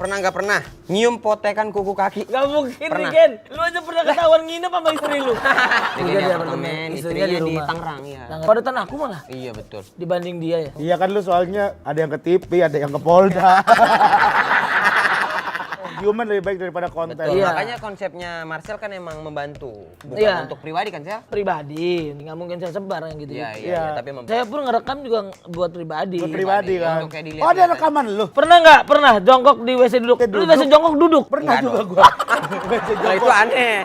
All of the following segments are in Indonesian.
Pernah nggak pernah nyium potekan kuku kaki? Gak mungkin Pernah. nih Gen. Lu aja pernah ketahuan nginep sama istri lu. Dia Di di apartemen, apartemen, istrinya istrinya di di rumah. Tangerang ya. Padetan aku malah Iya betul. dibanding dia ya. Iya kan lu soalnya ada yang ke TV, ada yang ke Polda. Human lebih baik daripada konten. Betul. Iya. Makanya konsepnya Marcel kan emang membantu, bukan Iya. untuk pribadi kan Sel? Pribadi, nggak mungkin saya sebar yang gitu. Iya, iya, Iya. iya, tapi Saya pun ngerekam juga buat pribadi. Buat pribadi kan. Untuk kayak dilihat-lihat Oh ada aja. rekaman lu? Pernah nggak? Pernah jongkok di WC duduk. Lu duduk? WC jongkok duduk. Pernah Enggak juga dong. gua. Nah, itu aneh.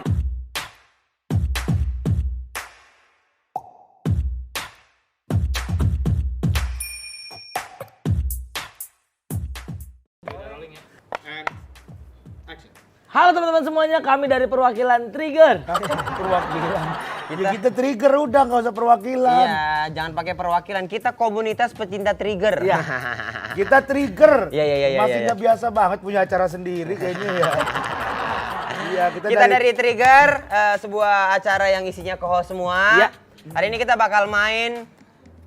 Halo teman-teman semuanya, kami dari perwakilan Trigger. Perwakilan. Kita trigger udah nggak usah perwakilan. Iya, jangan pakai perwakilan. Kita komunitas pecinta trigger. Iya. Kita trigger. Iya, iya, iya, Masih iya, nggak biasa banget punya acara sendiri kayaknya ya. Iya, Kita dari Trigger, sebuah acara yang isinya co-host semua. Iya. Hari ini kita bakal main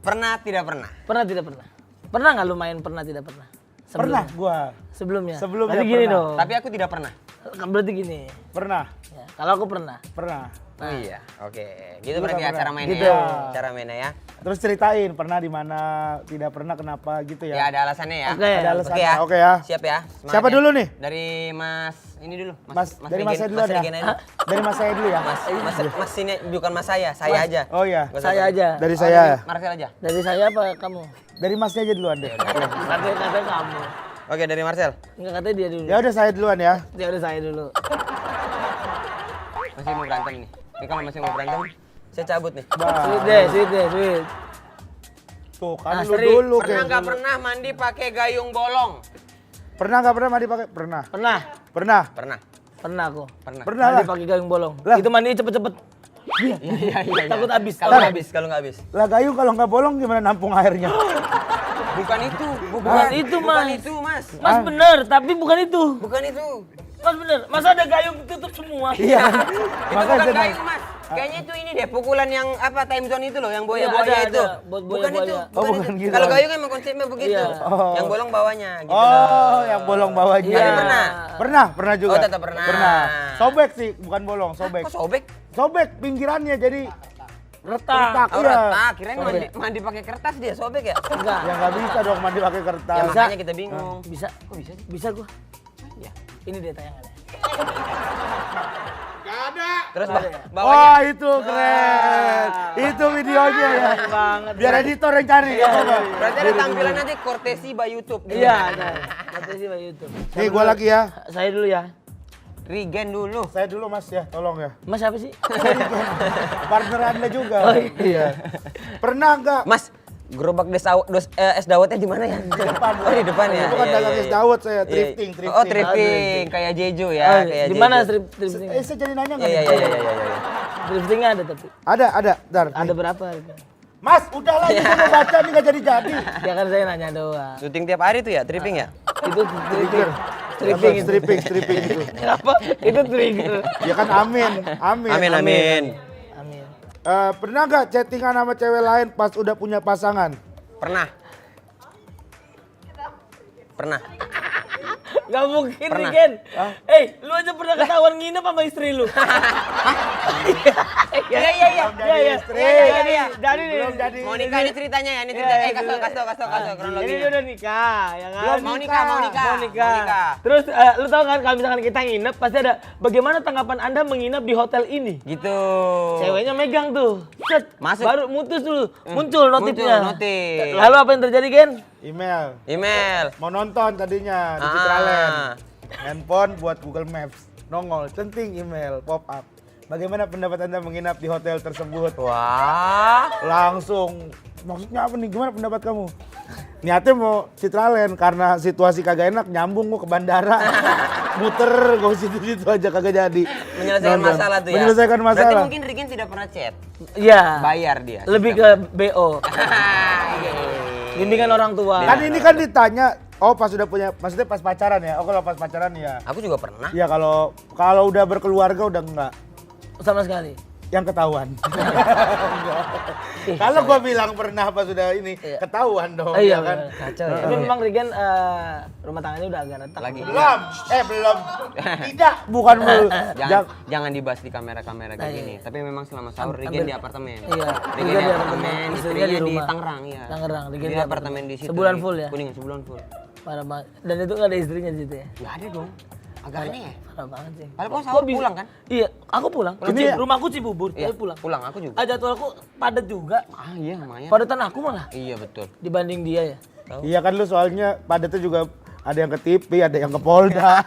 pernah tidak pernah. Pernah tidak pernah? Pernah nggak lu main pernah tidak pernah? Pernah gua. Sebelumnya. Sebelumnya Tapi gini pernah. dong. Tapi aku tidak pernah. Berarti gini. Pernah. Ya, kalau aku pernah. Pernah. Oh iya, oke. Gitu Gua berarti nggak acara pernah. mainnya Gitu. ya. Cara mainnya ya. Terus ceritain pernah di mana, tidak pernah kenapa gitu Ya ya. ada alasannya ya. Oke. Ada alasannya. Oke ya. Oke ya. Siap ya. Semangat Siapa ya. dulu nih? Dari Mas ini dulu. Mas, dari Mas saya dulu Mas ya. Regen aja. Dari Mas saya dulu ya. Mas ini bukan Mas saya aja. Oh iya. Nggak usah Saya pakai. aja. Dari Oh, saya. Marcel aja. Dari saya apa kamu? Dari Masnya aja duluan deh. Katanya kamu. Oke, dari Marcel. Enggak, katanya dia dulu. Ya udah saya duluan ya. Ya udah saya dulu. Masih mau berantem nih. Ini kalau masih mau berantem, saya cabut nih. Sweet deh, sweet deh, sweet. Tuh kan Ah, lu sering. dulu Pernah kayak nggak dulu. pernah mandi pakai gayung bolong? Pernah nggak pernah mandi pakai? Pernah. Pernah. Pernah. Pernah. Pernah aku. Pernah. Pernah Mandi lah. pakai gayung bolong. Lah. Itu mandi cepet-cepet. Iya, iya, iya. Takut habis. Kalau nggak habis, kalau nggak habis. Lah gayung kalau nggak bolong gimana nampung airnya? Bukan itu, Bukan itu, bukan Mas. itu, Mas. Mas bener, tapi bukan itu. Bukan itu. Mas bener. Masa ada gayung tutup semua? Iya. Itu Makanya bukan saya nanya. gayung, Mas. Kayaknya itu ini deh, pukulan yang apa time zone itu loh, yang Iya, boya-boya ada, itu. ada. Buat Bukan itu, boya-boya. Oh, bukan bukan itu. gitu. Kalau gayung emang konsepnya begitu. Iya. Oh. Yang bolong bawahnya gitu. Oh, yang bolong bawahnya. Iya. Tapi pernah? Pernah juga. Oh, tetap pernah. Pernah. Sobek sih, bukan bolong, sobek. Kok sobek? Sobek pinggirannya jadi retak. Oh, iya. retak. Kirain mandi pakai kertas dia sobek ya? Enggak. Ya nggak bisa dong mandi pakai kertas. Ya makanya kita bingung. Bisa. Kok bisa sih? Bisa gua. Ya. Ini dia tayangannya. Terus Wah bawahnya itu keren. Itu videonya ya. Banget. Biar editor yang cari. ya, apa? berarti ada tampilan nanti kortesi by YouTube. gitu. Iya, ada. Nanti sih Pak YouTube. Nih gua lagi ya. Saya dulu ya. Regen dulu. Saya dulu Mas ya, tolong ya. Mas siapa sih? Partner Anda juga. Oh, iya. Pernah nggak? Mas, gerobak es dawetnya di mana ya? Di depan. Oh, di depan ya. Itu kan Iya, dagang iya, es iya. dawet saya, Iya, thrifting, iya. thrifting. Oh, thrifting, kayak Jeju ya, Oh, kayak di mana Jeju. thrifting? Saya jadi nanya nggak? Iya, nih? iya, iya, iya, iya. Thriftingnya ada tapi. Ada. Bentar. Ada berapa? Mas, udahlah ini mau baca nih nggak jadi-jadi. Ya kan saya nanya doang. Syuting tiap hari tuh ya, thrifting ya? Itu thrifting. Stripping, Stripping itu. stripping itu. Apa? Itu trigger. Ya kan amin. Amin. Amin. Pernah nggak chattingan sama cewek lain pas udah punya pasangan? Pernah. Pernah. Gak mungkin nih Pernah. Gen. Lu aja pernah ketahuan nginep sama istri lu. Iya, iya, iya. Iya, iya. Dari nih. Belum jadi. Mau nikah ini ceritanya ya, ini cerita. Kasih tau Ini kronologi. dia udah nikah, ya kan? Belum, mau nikah. Mau nikah. Terus lu tahu kan kalau misalkan kita nginep pasti ada bagaimana tanggapan Anda menginap di hotel ini? Gitu. Ceweknya megang tuh. Set. Masuk. Baru mutus dulu. Muncul notifnya. Muncul notif. Lalu apa yang terjadi, Gen? Email. Email. Mau nonton tadinya di Ah. Citraland. Handphone buat Google Maps. Nongol, centing email, pop up. Bagaimana pendapat Anda menginap di hotel tersebut? Wah. Langsung, maksudnya apa nih? Gimana pendapat kamu? Niatnya mau Citraland karena situasi kagak enak, nyambung gua ke bandara. Muter, gua situ-situ aja kagak jadi. Menyelesaikan Nonton. masalah tuh ya. Menyelesaikan Berarti masalah. mungkin Regen tidak pernah chat. Iya. Bayar dia. Lebih ke BO. Iya. Bimbingan orang tua. Kan ini kan ditanya, oh pas udah punya, maksudnya pas pacaran ya? Oh kalau pas pacaran ya. Aku juga pernah. Ya kalau udah berkeluarga udah enggak. Sama sekali. yang ketahuan. Kalau gua bilang pernah apa sudah ini, ketahuan dong. Iya ya kan? Kacau ya. Tapi memang Regen rumah tangganya udah agak retak. Lagi. Belum. Tidak, bukan belum. Jangan dibahas di kamera-kamera kayak gini. Tapi memang selama sahur Regen di apartemen. Iya. Regen di apartemen, istrinya istrinya di rumah. Tangerang ya. Tangerang, Regen Di di apartemen di situ. Sebulan di full ya? Kuningan sebulan full. Parah banget. Dan itu nggak ada istrinya di situ ya? Gak ada dong. Agak aneh. Parah banget sih. Padahal kau sahur pulang kan? Iya, aku pulang. Ini Rumahku Cibubur, Iya, tapi pulang. Pulang aku juga. Jadwalku padat juga. Ah iya lumayan. Padatan aku malah Iya betul. dibanding dia ya. Iya kan lu soalnya padatnya juga ada yang ke TV, ada yang ke Polda.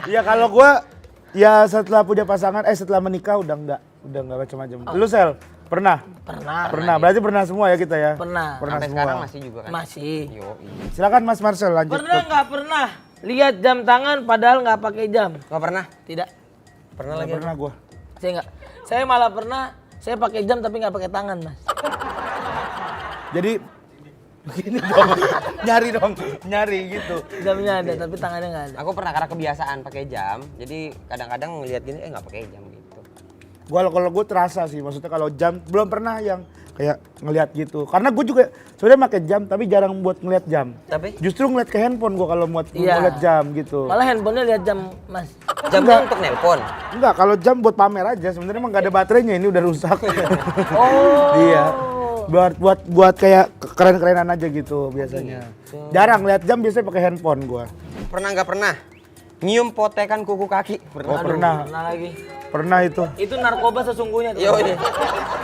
Iya kalau gua ya setelah punya pasangan, setelah menikah udah enggak macam-macam. Lu Sel, pernah? Pernah. Berarti pernah semua ya kita ya? Pernah. Sampai semua. sekarang masih juga kan? Masih. Yo, Silakan Mas Marcel lanjut. Pernah nggak pernah lihat jam tangan padahal nggak pakai jam? Gak pernah? Tidak. Pernah Nggak lagi? pernah gua. Saya nggak. Saya malah pernah. Saya pakai jam tapi nggak pakai tangan, Mas. Jadi begini dong, nyari gitu. Jamnya ada tapi tangannya nggak ada. Aku pernah karena kebiasaan pakai jam. Jadi kadang-kadang ngeliat gini, nggak pakai jam gitu. Kalau gue terasa sih, maksudnya kalau jam belum pernah yang kayak ngelihat gitu. Karena gue juga sebenarnya pakai jam tapi jarang buat ngeliat jam. Tapi Justru ngeliat ke handphone gue kalau buat Iya. ngeliat jam gitu. Malah handphonenya lihat jam, Mas. jamnya untuk nelpon. Enggak, kalau jam buat pamer aja. Sebenarnya emang nggak ada baterainya, ini udah rusak. Oh. Iya. Buat kayak keren-kerenan aja gitu biasanya. Jarang lihat jam, biasanya pakai handphone gue. Pernah nggak pernah? Nyium potekan kuku kaki. Oh pernah, Pernah lagi. pernah itu. Itu narkoba sesungguhnya tuh. Yo, iya.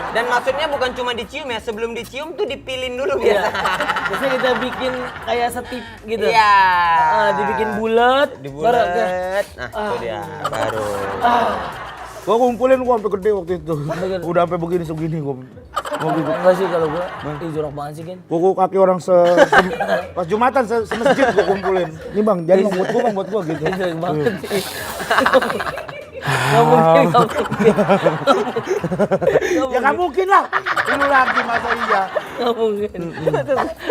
Dan maksudnya bukan cuma dicium ya, sebelum dicium tuh dipilin dulu Iya. biasa. Biasanya kita bikin kayak setip gitu. Iya. Dibikin bulat. Dibulet. Nah, itu dia baru. Gua kumpulin gua sampai gede waktu itu. Udah sampai begini segini gua. Enggak sih kalau gua. Ih jorok banget sih, Ken. Kuku kaki orang pas Jumatan semasjid gua kumpulin. Nih Bang, jadi Bang buat gua gitu. Ih jorok banget sih. Nggak mungkin, nggak mungkin. Ya nggak mungkin lah. Lu lagi masa iya. Nggak mungkin.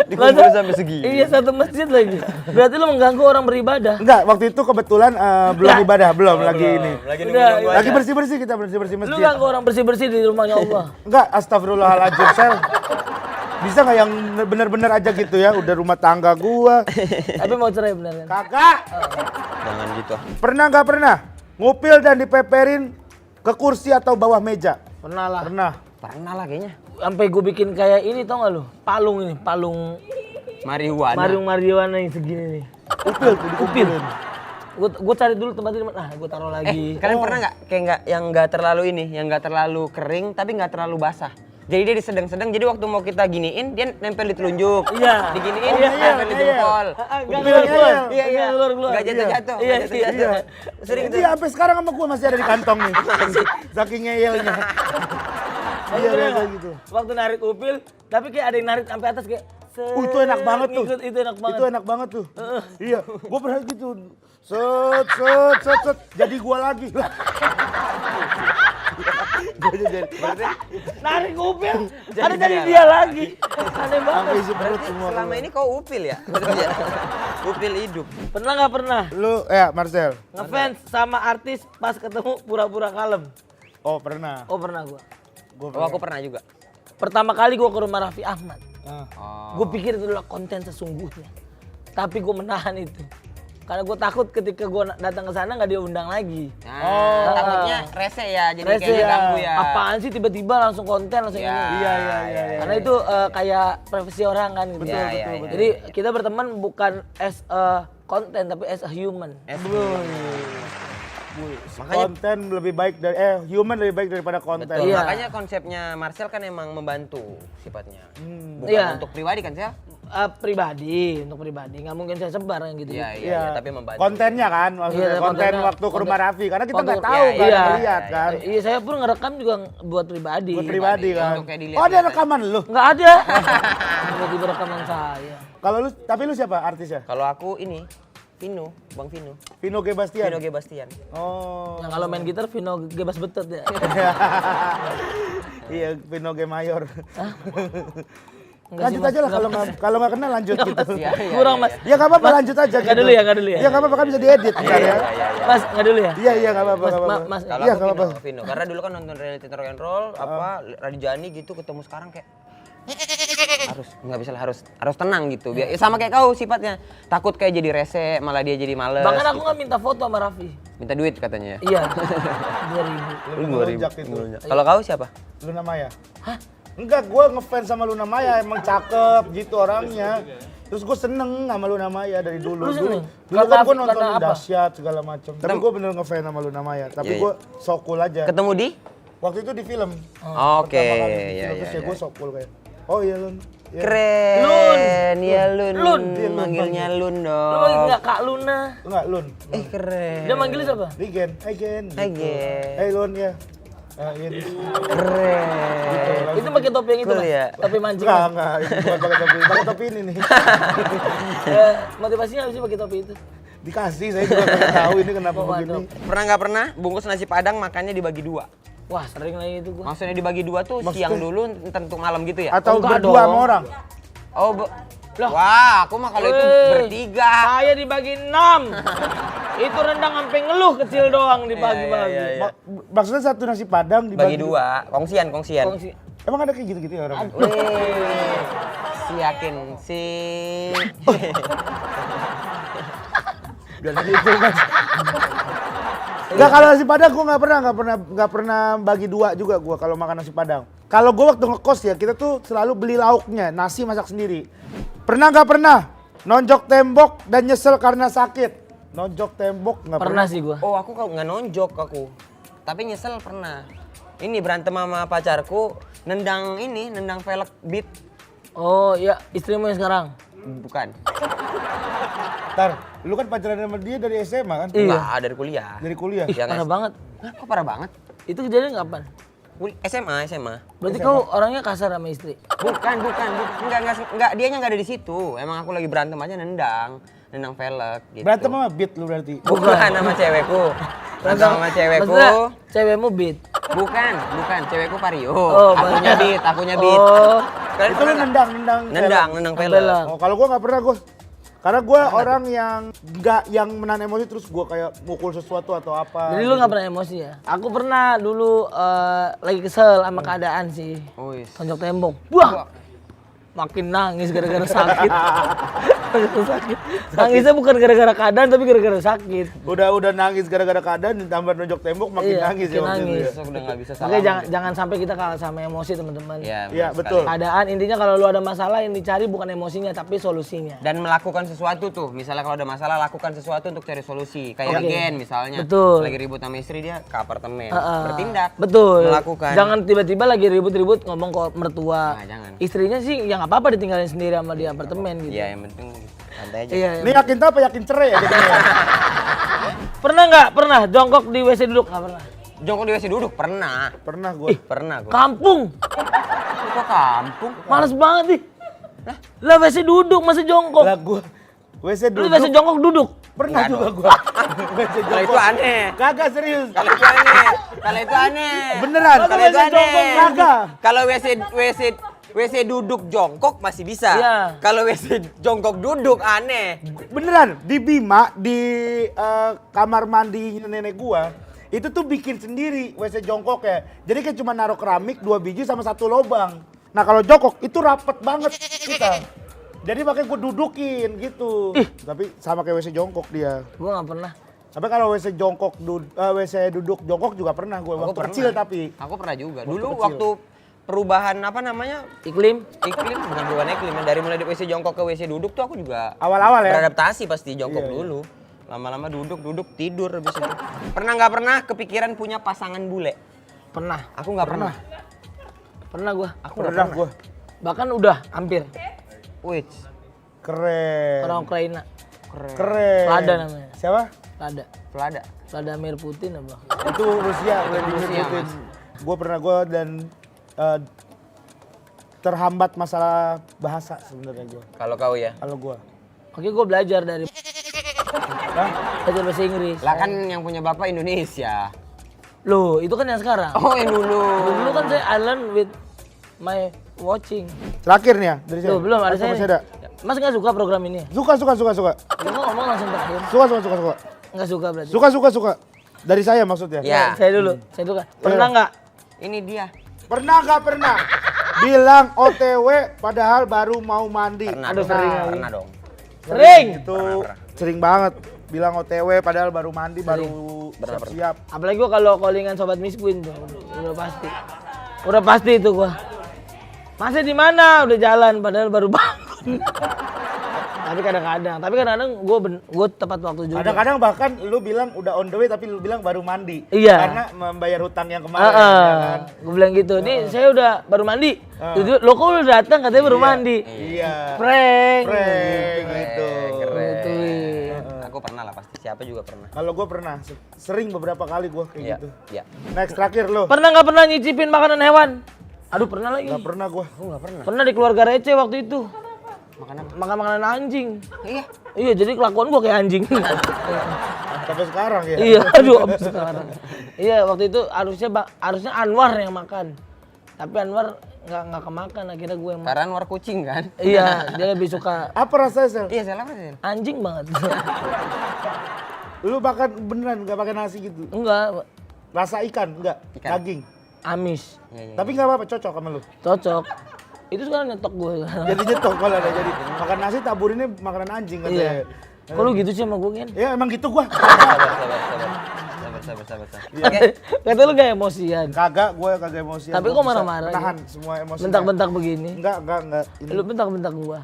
Dikumpulin sampai segini. Iya, satu masjid lagi. Berarti lu mengganggu orang beribadah. Enggak, waktu itu kebetulan belum ibadah, belum lagi ini. Lagi Udah, nunggu Lagi bersih-bersih kita bersih-bersih Lu masjid. ganggu orang bersih-bersih di rumahnya Allah. Enggak, astagfirullahaladzim, Sel. Bisa nggak yang bener-bener aja gitu ya, udah rumah tangga gua. Tapi mau cerai bener kan? Kakak, Jangan gitu. pernah nggak pernah ngupil dan dipeperin ke kursi atau bawah meja? Pernah lah. Pernah. Pernah lah kayaknya. Sampai gue bikin kayak ini tau gak lu? Palung ini, palung Marihuana. marijuana yang segini nih. Upil tuh diupilin. Gue cari dulu tempatnya di mana. Nah, gue taruh lagi. Kalian pernah nggak kayak yang nggak terlalu ini, yang nggak terlalu kering tapi nggak terlalu basah. Jadi dia disedang-sedang. Jadi waktu mau kita giniin, dia nempel di telunjuk. Iya. Diginiin, Iya, nempel di iya. jempol. Gak Upil, keluar. iya, Iya, keluar. Nggak jatuh-jatuh. Iya, nggak iya. jatuh-jatuh. Sering tuh. Iya, sampai sekarang sama gua masih ada di kantong nih. Saking ngeyelnya. Iya, biasa gitu. Waktu narik upil, tapi kayak ada yang narik sampai atas kayak Itu enak banget tuh. ngikut, itu enak banget. Itu enak banget tuh. Iya, gua pernah gitu. Set. Jadi gua lagi. Narik upil, ada jadi dia lagi. Aneh banget. Sampai isi perut semua. Selama ini kau upil ya? Maksudnya, upil hidup. Pernah nggak pernah? Lu, ya Marcel. Ngefans sama artis pas ketemu pura-pura kalem. Oh pernah. Oh pernah gua. Oh, aku pernah juga. Pertama kali gua ke rumah Raffi Ahmad. Oh. Gue pikir itu adalah konten sesungguhnya. Tapi gue menahan itu. Karena gue takut ketika gue datang ke sana nggak diundang lagi. Nah, takutnya rese ya, jadi Rese kayaknya ya. ganggu ya. Apaan sih tiba-tiba langsung konten langsung Ya, ini. Iya. Karena itu kayak privasi orang kan gitu. Betul, betul, Betul. Jadi kita berteman bukan as a content tapi as a human. Makanya Konten lebih baik dari human lebih baik daripada konten. betul. Iya. Makanya konsepnya Marcel kan emang membantu sifatnya. Bukan Iya. untuk pribadi kan, Sel? Pribadi, untuk pribadi. Nggak mungkin saya sebar yang gitu. Iya, tapi membantu. Kontennya kan maksudnya Iya, konten kontennya. waktu ke rumah Raffi karena kita Waktu- nggak tahu iya, kan iya, lihat iya, kan. Iya, saya pun ngerekam juga buat pribadi. Buat pribadi kan. Untuk kayak dilihat Oh ada lihat rekaman lu. Nggak ada. Tiba-tiba rekaman saya. Kalau lu tapi lu siapa artisnya? Kalau aku ini Vino, Bang Vino. Vino G Bastian. Vino G. Bastian. Oh. Yang kalau main gitar Vino gebas betot ya. Iya Vino G Mayor. Enggak Lanjut sih, Mas. aja lah kalau nggak kena lanjut gitu. Iya, iya, Kurang iya, Mas. Ya nggak apa-apa lanjut aja. Nggak gitu. dulu ya, nggak dulu ya. Iya nggak apa-apa kan bisa diedit. Iya, ntar iya, ya. iya, iya. Mas, nggak dulu ya? Iya nggak apa-apa. Mas, nggak apa-apa. Mas, Kalau Iya aku nggak apa-apa. Vino, karena dulu kan nonton reality rock and roll, apa Radijani gitu ketemu sekarang kayak harus nggak bisa lah, harus tenang gitu. Biar sama kayak kau sifatnya, takut kayak jadi rese, malah dia jadi males. Bahkan aku gitu. nggak minta foto sama Raffi. Minta duit katanya. Iya. 2000. Lu ngelunjak itu. Kalau kau siapa? Luna Maya. Hah? Enggak, gue ngefans sama Luna Maya, emang cakep gitu orangnya. Terus gue seneng sama Luna Maya dari dulu. Lu seneng? Dulu kan gue Karena nonton apa? Dahsyat segala macam. Tapi gue bener ngefans sama Luna Maya. Tapi Iya, gue sok cool aja. Ketemu di? Waktu itu di film. Oke, Pertama kali di iya film, iya. terus ya gue sok cool kayak. Oh iya Lun. Ya. Keren, ya Lun. Lun. Manggilnya Lun Lu dong. manggil nggak Kak Luna? Enggak Lun. Keren. Dia manggilnya siapa? Regen, hey Gen. Hai, Gen. Hey Lun ya. Iya. Keren. Itu pakai topi yang itu, Cool Mas? ya? Topi mancing. Enggak, itu bukan pakai topi ini nih. Motivasinya apa sih pakai topi itu? Dikasih, saya juga pengen tahu ini kenapa begini. Pernah nggak pernah bungkus nasi padang makannya dibagi dua? Wah, sering lagi itu gua. Maksudnya dibagi dua tuh Maksudnya? siang dulu tentu malam gitu ya? Atau Enggak berdua dong. sama orang. Oh, Lah. wah, aku mah kalau itu Weh, bertiga. Saya dibagi 6. Itu rendang sampai ngeluh kecil doang dibagi-bagi. Iya, iya, iya. Maksudnya satu nasi padang Bagi dibagi dua, kongsian. Kongsi. Emang ada kayak gitu-gitu ya orang? Wih, si yakin si. Biar gitu Mas. Enggak, kalau nasi padang gua nggak pernah bagi dua juga gua kalau makan nasi padang. Kalau gua waktu ngekos ya kita tuh selalu beli lauknya, nasi masak sendiri. Pernah nggak pernah nonjok tembok dan nyesel karena sakit? Nonjok tembok nggak Pernah sih gua. Oh, aku kalau nggak nonjok aku, tapi nyesel pernah. Ini berantem sama pacarku, nendang velg beat. Oh, iya, istrimu yang sekarang. Bukan. Ntar, lu kan pacaran sama dia dari SMA kan? Iya. Enggak, dari kuliah. Dari kuliah. Yang Parah banget. Hah, kok parah banget? Itu kejadian kapan? SMA. Berarti kau orangnya kasar sama istri. Bukan. Enggak, dianya enggak ada di situ. Emang aku lagi berantem aja nendang velg gitu. Berantem sama beat lu berarti. Bukan sama cewekku. Berantem sama cewekku. Maksudnya cewekmu beat. Bukan, cewekku Vario. Oh, akunya beat. Oh. Kalian Itu lu pernah nendang velg. Velg. Oh, kalau gua nggak pernah gua. Karena gua orang yang nggak yang menahan emosi terus gua kayak mukul sesuatu atau apa. Jadi lu nggak pernah emosi ya? Aku pernah dulu lagi kesel sama keadaan sih. Oh, yes. Tonjok tembok. Wah. Makin nangis gara-gara sakit. Sakit. Nangisnya bukan gara-gara keadaan tapi gara-gara sakit. Udah nangis gara-gara keadaan ditambah nonjok tembok makin Iya, nangis makin ya waktu itu nangis. ya. Besok udah nggak bisa salah. Makanya jangan sampai kita kalah sama emosi teman-teman. Iya, Iya, benar betul. sekali. Keadaan intinya kalau lu ada masalah yang dicari bukan emosinya tapi solusinya. Dan melakukan sesuatu tuh, misalnya kalau ada masalah lakukan sesuatu untuk cari solusi. Kayak Oke. Gen misalnya. Betul. Lagi ribut sama istri dia ke apartemen. Heeh. Bertindak. Betul. Melakukan. Jangan tiba-tiba lagi ribut-ribut ngomong ke mertua. Nah, jangan. Istrinya sih ya nggak apa-apa ditinggalin sendiri sama di apartemen gitu. Iya, yang penting santai aja. Iya. Ini yakin apa yakin cerai ya jadinya. Pernah nggak? Pernah jongkok di WC duduk? Nggak pernah. Jongkok di WC duduk pernah. Pernah gua. Pernah gua. Kampung. Kok kampung? Males banget nih. Lah WC duduk masih jongkok. Lah gua WC Lu duduk. WC jongkok duduk. Pernah Enggak juga dong. gua. WC Kalau itu jongkok. aneh. Kagak serius. Kalau itu aneh. Kalau itu aneh. Beneran. Kalau itu WC jongkok aneh. kagak. Kalau WC duduk jongkok masih bisa. Iya. Kalau WC jongkok duduk aneh. Beneran di Bima di kamar mandi nenek gua itu tuh bikin sendiri WC jongkok ya. Jadi kayak cuma naruh keramik 2 biji sama 1 lubang. Nah kalau jongkok itu rapet banget kita. Jadi makanya gua dudukin gitu. Tapi sama kayak WC jongkok dia. Gua nggak pernah. Tapi kalau WC WC duduk jongkok juga pernah gua waktu pernah. kecil tapi. Aku pernah juga. Waktu Dulu kecil. waktu perubahan apa namanya? Iklim. Iklim, bukan perubahan iklim. Dari mulai WC jongkok ke WC duduk tuh aku juga Awal-awal ya. beradaptasi pasti jongkok Iya, iya. dulu. Lama-lama duduk tidur habis itu. Pernah nggak pernah kepikiran punya pasangan bule? Pernah. Aku nggak pernah. Pernah gua. Aku nggak Pernah pernah. gua. Bahkan udah hampir. Wih, Keren. Orang Ukraina. Keren. Lada namanya. Siapa? Lada. Pelada. Vladimir Putin apa? Itu Rusia, Vladimir Rusia, Putin. Mas. Gue pernah dan terhambat masalah bahasa sebenarnya gue. Kalau kau ya? Kalau gue, Oke, gua belajar dari Hah? belajar bahasa Inggris. Lah kan yang punya bapak Indonesia. Loh, itu kan yang sekarang. Oh yang dulu. Dulu kan saya I learn with my watching. Terakhir nih ya dari saya. Tuh, belum ada Atau saya. masih ada. Mas nggak suka program ini? Suka. Lu ngomong langsung terakhir. Suka. Nggak suka berarti. Suka. Dari saya maksudnya. Ya. Saya dulu. Pernah nggak? Ini dia. Pernah nggak pernah? Bilang OTW padahal baru mau mandi. Pernah. Aduh, dong. sering lagi. Pernah dong. Sering. Itu Pernah. sering banget. Bilang OTW padahal baru mandi, baru Pernah. siap-siap. Apalagi gua kalau callingan sobat miskin tuh, udah pasti. Udah pasti itu gua. Masih di mana? Udah jalan padahal baru bangun. Tapi kadang-kadang gua tepat waktu juga. Kadang-kadang bahkan lu bilang udah on the way tapi lu bilang baru mandi. Iya. Karena membayar hutang yang kemarin. Ya kan? Gue bilang gitu. Nih saya udah baru mandi. Lo kok udah datang katanya baru mandi. Iya. Prank. Gitu. Gituin. Aku pernah lah pasti. Siapa juga pernah. Kalau gue pernah, sering beberapa kali gue kayak Iya. gitu. Iya. Next terakhir lo. Pernah nggak pernah nyicipin makanan hewan? Aduh pernah lagi. Gak pernah gue. Aku nggak pernah. Pernah di keluarga Receh waktu itu. Makan apa? Makan makanan anjing. Iya. Iya jadi kelakuan gua kayak anjing. Sampai sekarang ya. Iya, aduh abis sekarang. Iya waktu itu harusnya Anwar yang makan. Tapi Anwar nggak kemakan akhirnya gue yang makan. Karena war kucing kan? Iya, dia lebih suka Apa rasanya Sel? Iya, salah Sel. anjing banget. Lu makan beneran gak pakai nasi gitu? Enggak, Rasa ikan? Enggak? Ikan. Daging? amis. Iya. Tapi gak apa-apa, cocok sama lu? Cocok. Itu sekarang nyetok gue. Jadi nyetok kalau ada jadi makan nasi taburinnya makanan anjing katanya. Iya. Kok lu gitu sih sama gue, Gen? Ya emang gitu gua. Sabar. Kata lu gak emosian. Kagak, gue kagak emosi. Tapi kok marah-marah Menahan gitu? semua emosi. Bentak-bentak begini. Enggak. Ini. Lu bentak-bentak gua.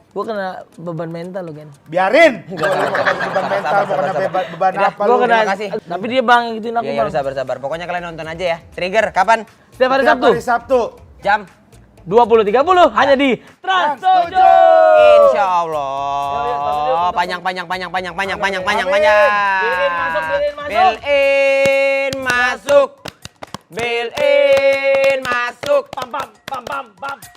Gua kena beban mental lo, Gen. Biarin. Gua kena beban mental, mau kena beban Udah, apa Gua lu? kena, terima kasih. tapi dia bang yang gituin aku, Iya, Bang. udah sabar. Pokoknya kalian nonton aja ya. Trigger kapan? Setiap hari Setiap Sabtu. hari Sabtu. Jam 20.30 hanya di Trans Trans 7. Insya Allah. Panjang. Bilin masuk. Build in masuk. Pam.